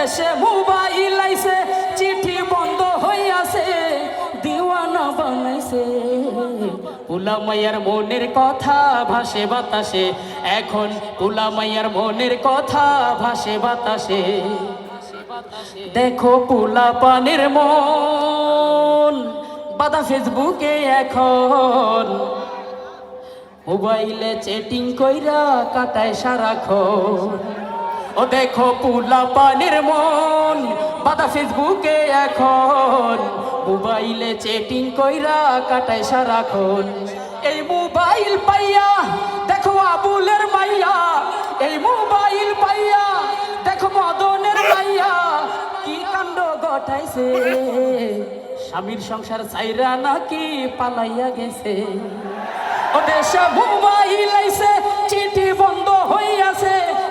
দেশে মোবাইল আইছে চিঠি বন্ধ হইয়াছে দিওয়ানা বানাইছে পোলা মাইয়ার মনের কথা ভাসে বাতাসে এখন পোলা মাইয়ার মনের কথা ভাসে বাতাসে দেখো পোলা পানের মন বাদা ফেসবুকে এখন মোবাইলে চ্যাটিং কইরা কাটায় সারাক্ষণ ও দেখো পোলা পানের মন বাদা ফেসবুকে এখন মোবাইলে চ্যাটিং কইরা কাটায় সারাক্ষণ এই মোবাইল পাইয়া দেখো আবুলের মাইয়া এই মোবাইল পাইয়া দেখো মদনের মাইয়া কি কাণ্ড ঘটাইছে স্বামীর সংসার চাইরা নাকি পালাইয়া গেছে ও দেশে মোবাইল আইছে